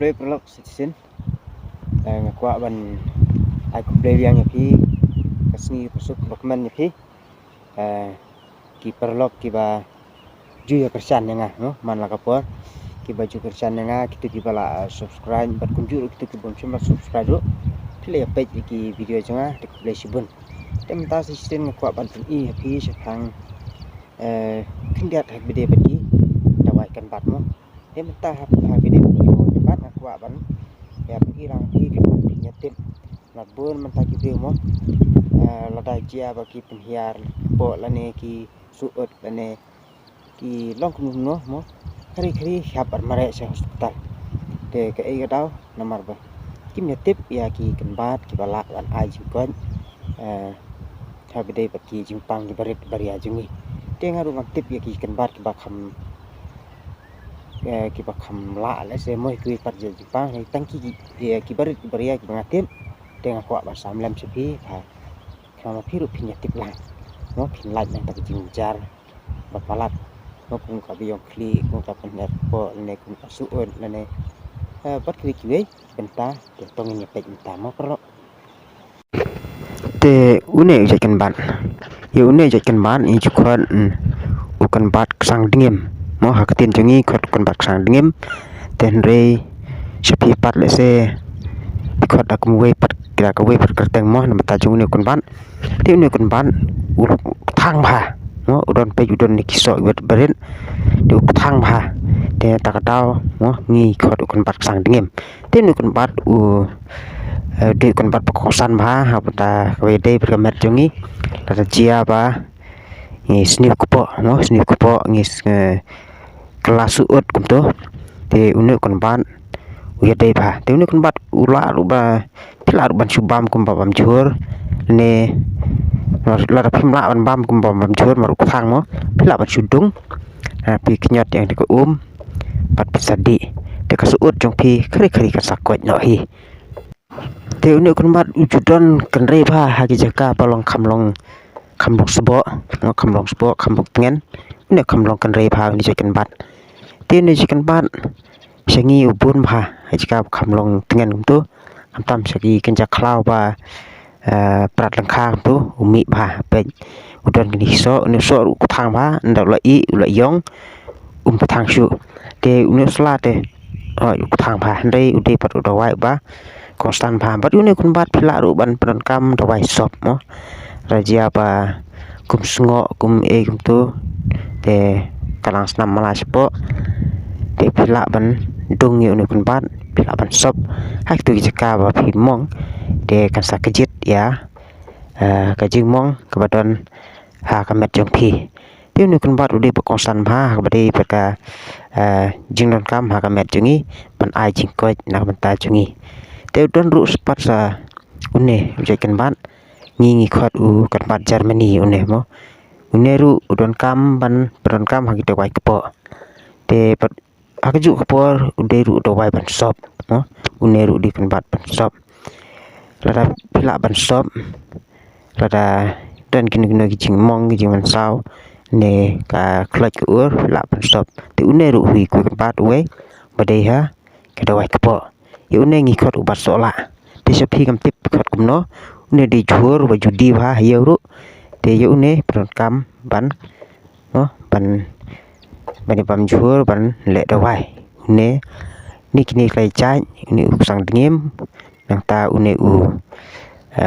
play prolog citizen ngakwa ban ai play yang nyapi kasni pasuk dokumen nyapi ki prolog ki ba juya kersan nga no man la kapor ki ba ju kersan nga kitu ki bala subscribe bat kunjur kitu ki bom cuma subscribe do play page ki video janga de play sibun tem ta citizen ngakwa ban pun i happy sepang kindiat hak bide bagi dawai kan bat mo tem ta hak bide bat ngakwa ban ya pergi rang pi nyatim labun mentaki dia mo lada jia bagi penhiar po lane ki suut lane ki long no mo kari habar mare se hospital de ke ai gadau nomor ba kim nyatip ya ki kenbat ki balak wan ai jingkon habide bagi jingpang ki barit baria jungi de ngaru tip ya ki kenbat ki bakam ki bakam la le se moi ki par jingpang ni tangki ki barit baria ki ngatim dengan kuat bersama lem sepi, kalau piru pinya tip lah, mau pin light yang tak jinjar, berpalat, mau pun kabiong klik, mau kapan nerpo, lene pun kasuun, lene, buat klik kue, bentar, tongin nyepek bentar, mau perlu. Te une ujakan ban, ya une ujakan ban, ini juga ukan bat sang dingin, mau hakatin jengi, ukan bat sang dingin, tenre sepi pat lese. Kot aku muai pat kira kau muai perkerteng mo nama tajung ni kun ban ti ni kun ban uluk thang bha mo udon pe udon ni kisok wet berin di thang bha te tak tau mo ngi kot kun bat sang dingem ti ni kun bat di kun bat pekosan bha hapta kau dei perkemet jungi tata cia ba ngi snip kupo mo snip kupo ngi kelas uut kum tu ti unu kun ban uya dei ba te unu kun bat ula ruba pilar ban subam kum bam jur ne la da pimla ban bam kum bam jur maru thang mo pilar ban sudung pi knyat yang de ko pat pesadi de ka suut jong pi kri ka sakot no hi te unu kun bat ujudon kan re ba hagi jaka palong kamlong sebo no kamlong sebo kamlong tengen ne kamlong kan re ba ni jekan bat te ni jekan bat sangi ubun ba jika kamlong tengen tu tam sagi kenja klau ba prat langkang tu umi ba pe udon gini so ne so ku thang ba nda la i la yong thang shu te unu sla te ku thang ba ndai ude pat uda wai ba konstan ba bat unu kun bat phila ru ban pran kam da wai sop mo rajia ba kum sngo kum kum tu te kalang snam mala sepo te phila ban dung yu unu kun bat pila ban sop hak tu jaka ba phi mong de kan sa kejit ya ka jing mong ka badon ha ka met jong phi ti nu kun bat udi pekongsan ba ka bade peka jing don kam ha ka met jungi ban ai jing ko na banta jungi te don ru spat sa une jekan bat ngi khot u kan bat Germany une mo une ru udon kam ban pron kam ha kita wai kepo te aku juga kapor uderu do wai ban sop no uneru di kan bat ban sop lada pila ban sop lada dan kini gijing mong gijing ban sau ne ka klek ur la ban sop te uneru hui ku kan bat we badai ha ka do wai kapo yu ne ngi khot ubat sola te sepi kam tip khot kumno ne di jur ba judi ha yeru te yu ne pron kam ban no ban bani bam jur ban le dawai ne ni kini kai chai ni sang dingem nang ta une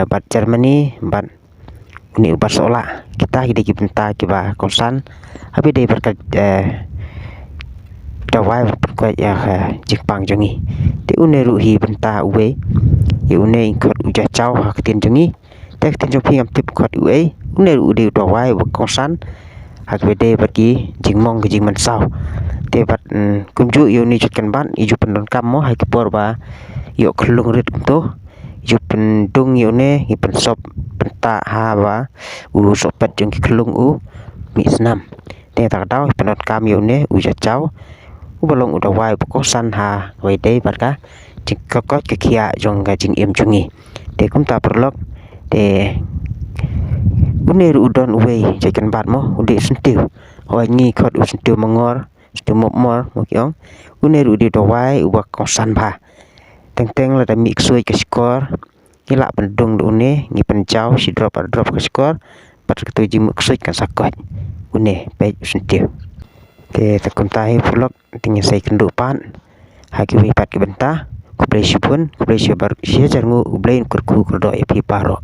bat Germany bat uni bat sola kita hide ki benta ki ba konsan habi de berkat dawai ko ya jikpang jongi te une ru hi benta uwe ye une kot uja chau ha tin jongi tek tin jong pingam tip kot uwe une ru de dawai konsan hak bede bagi jingmong ke jingman sau te bat kumju yo ni chutkan ban iju pendon kam mo hai kepor ba yo klung rit to iju pendung yo ne hi pen sop penta ha ba u sopet jong ki klung u mi snam te tak dau pendon kam yo ne u ja chau u balong uda wai ko san ha wai dei bat ka jing kokot ke kia jong ga jing em jungi te kum ta perlok te uneru udon uwe jekan bat mo ude sentiu oi ngi khot u sentiu mangor stu mor mokyong une ru di dowai ubak kongsan ba teng la da mix soi ke skor ila pendung une ngi penjau si drop ke skor pat ke ji mix soi kan sakot une pe sentiu te takuntai pulok tinggi sai kendu pan haki wi pat ke benta kublai sipun kublai sibar sia jarngu kublai kurku kurdo epi paro